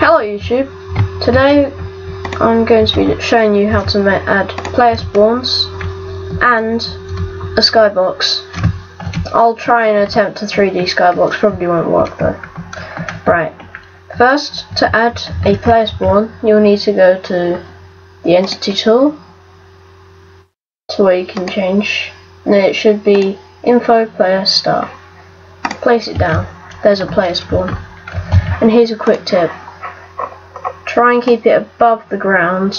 Hello YouTube, today I'm going to be showing you how to add player spawns and a skybox. I'll try and attempt a 3D skybox, probably won't work though. Right, first to add a player spawn you'll need to go to the entity tool to where you can change, and then it should be info player star. Place it down, there's a player spawn. And here's a quick tip. Try and keep it above the ground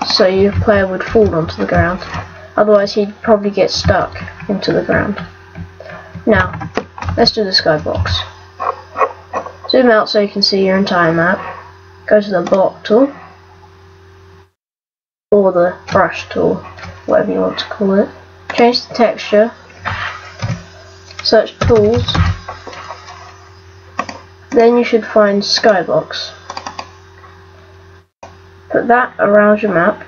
so your player would fall onto the ground. Otherwise he'd probably get stuck into the ground. Now, let's do the skybox. Zoom out so you can see your entire map. Go to the block tool. Or the brush tool, whatever you want to call it. Change the texture. Search tools. Then you should find skybox. Put that around your map.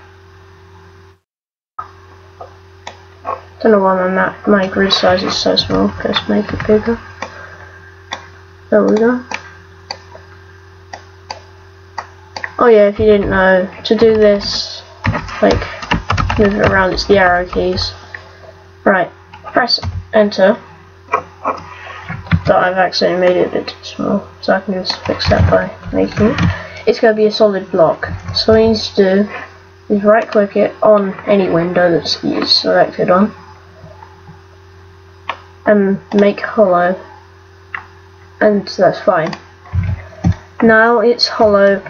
Don't know why my grid size is so small. Let's make it bigger. There we go. Oh yeah, if you didn't know, to do this, like move it around, it's the arrow keys. Right, press enter. But I've accidentally made it a bit too small, so I can just fix that by making it. It's going to be a solid block. So all you need to do is right click it on any window that's selected on and make hollow, and that's fine. Now it's hollow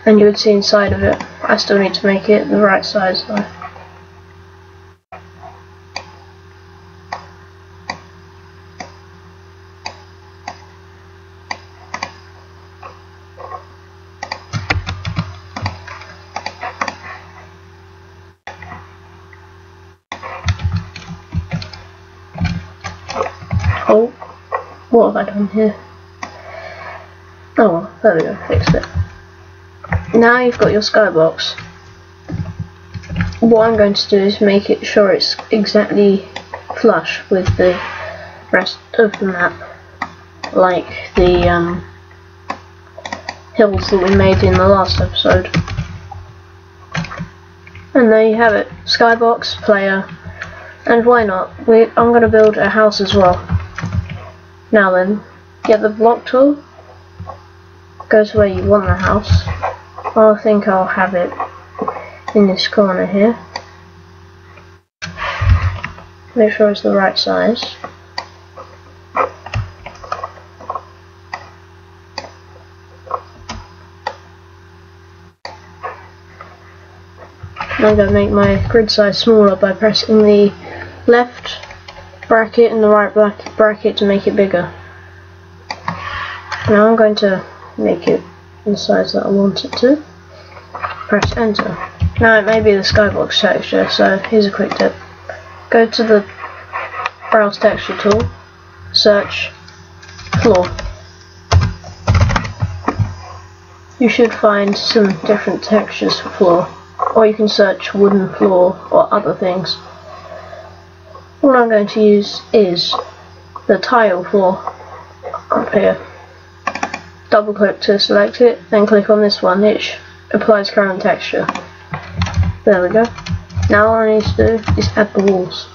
and you would see inside of it. I still need to make it the right size though. Oh, what have I done here? Oh well, there we go, fixed it. Now you've got your skybox. What I'm going to do is make it sure it's exactly flush with the rest of the map, like the hills that we made in the last episode. And there you have it, skybox, player, and why not? I'm going to build a house as well. Now then, get the block tool, go to where you want the house. I think I'll have it in this corner here. Make sure it's the right size. I'm going to make my grid size smaller by pressing the left bracket and the right bracket to make it bigger. Now I'm going to make it the size that I want it to. Press enter. Now it may be the skybox texture, so here's a quick tip. Go to the browse texture tool, search floor. You should find some different textures for floor, or you can search wooden floor or other things. All I'm going to use is the tile floor up here. Double click to select it, then click on this one which applies current texture. There we go. Now all I need to do is add the walls.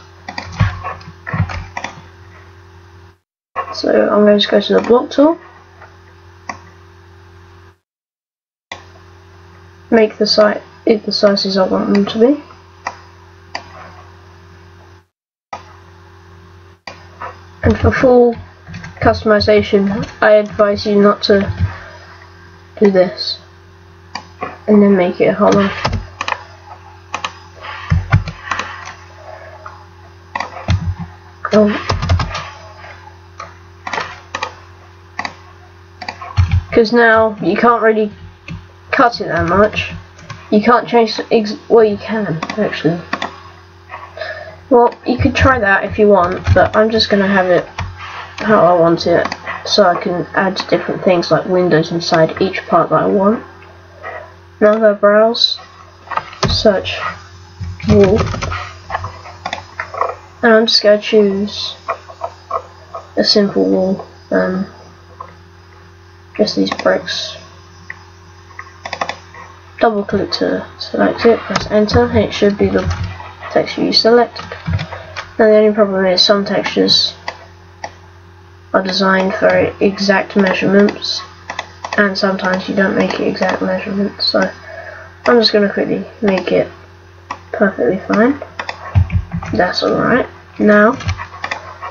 So I'm going to go to the block tool, make the sizes I want them to be. And for full customization, I advise you not to do this and then make it hollow. Because now you can't really cut it that much. You can't change well, you can actually. Well, you could try that if you want, but I'm just going to have it how I want it, so I can add different things like windows inside each part that I want. Now go browse, search wall, and I'm just going to choose a simple wall, just these bricks. double click to select it, press enter, and it should be the texture you selected. Now the only problem is some textures are designed for exact measurements, and sometimes you don't make it exact measurements, so I'm just going to quickly make it perfectly fine. That's alright. Now,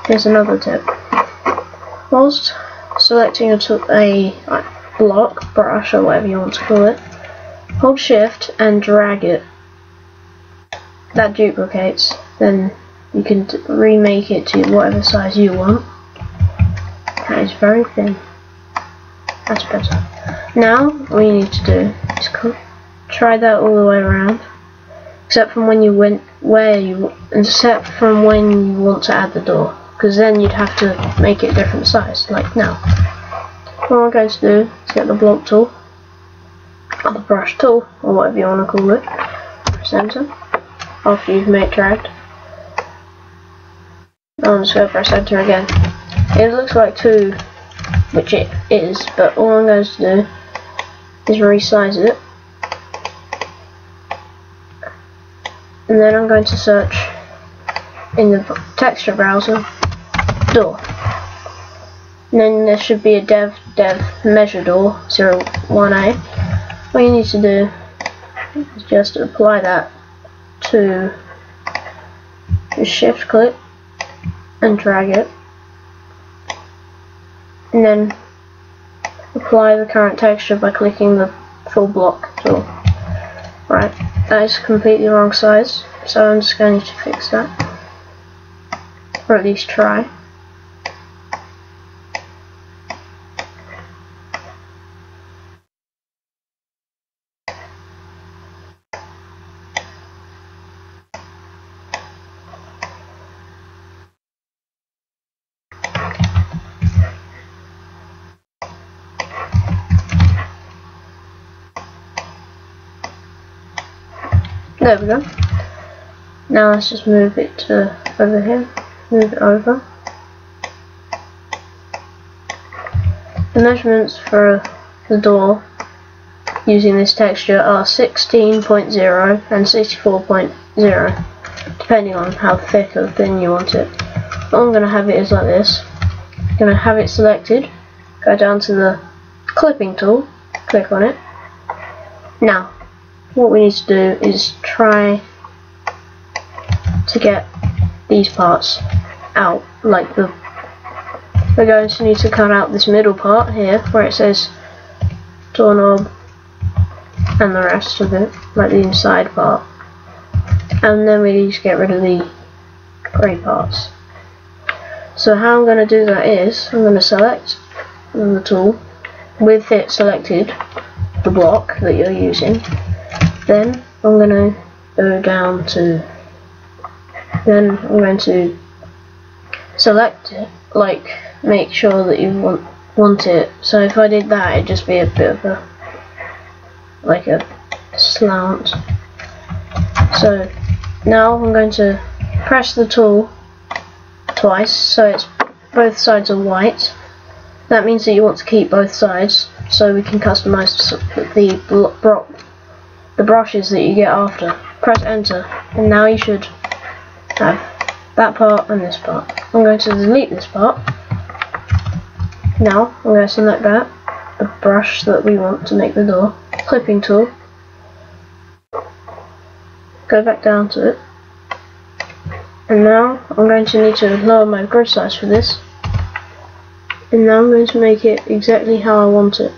here's another tip. Whilst selecting a block, brush, or whatever you want to call it, hold shift and drag it. That duplicates, then you can remake it to whatever size you want. That is very thin. That's better. Now, all you need to do is try that all the way around, except from when you except from when you want to add the door, because then you'd have to make it different size, like now. What I'm going to do is get the block tool, or the brush tool, or whatever you want to call it, press enter, after you've made dragged. I'm just going to press enter again. It looks like 2, which it is, but all I'm going to do is resize it, and then I'm going to search in the texture browser door, and then there should be a dev measure door 01A. What you need to do is just apply that to the shift click and drag it, and then apply the current texture by clicking the full block tool. Right, that is completely wrong size, so I'm just going to fix that, or at least try. There we go. Now let's just move it to over here. Move it over. The measurements for the door using this texture are 16.0 and 64.0, depending on how thick or thin you want it. What I'm going to have it is like this. I'm going to have it selected, go down to the clipping tool, click on it. Now, what we need to do is try to get these parts out, like we're going to need to cut out this middle part here where it says doorknob and the rest of it, like the inside part, and then we need to get rid of the grey parts. So how I'm going to do that is I'm going to select the tool with it selected, the block that you're using. Then I'm going to go down to, then I'm going to select it, like make sure that you want it. So if I did that, it'd just be a bit of a, like a slant. So now I'm going to press the tool twice, so it's both sides are white. That means that you want to keep both sides, so we can customize the brushes that you get after. Press enter, and now you should have that part and this part. I'm going to delete this part. Now I'm going to select that, the brush that we want to make the door, clipping tool, go back down to it, and now I'm going to need to lower my grid size for this, and now I'm going to make it exactly how I want it.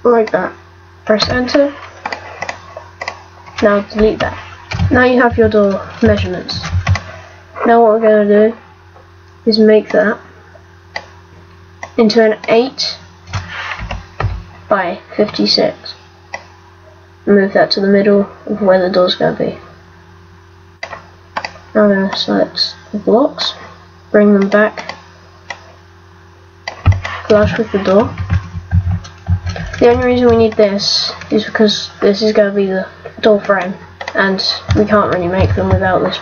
Like that. Press enter. Now delete that. Now you have your door measurements. Now what we're going to do is make that into an 8 by 56. Move that to the middle of where the door's going to be. Now I'm going to select the blocks, bring them back flush with the door. The only reason we need this is because this is going to be the door frame, and we can't really make them without this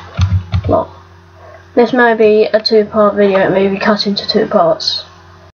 block. This may be a 2-part video, it may be cut into 2 parts.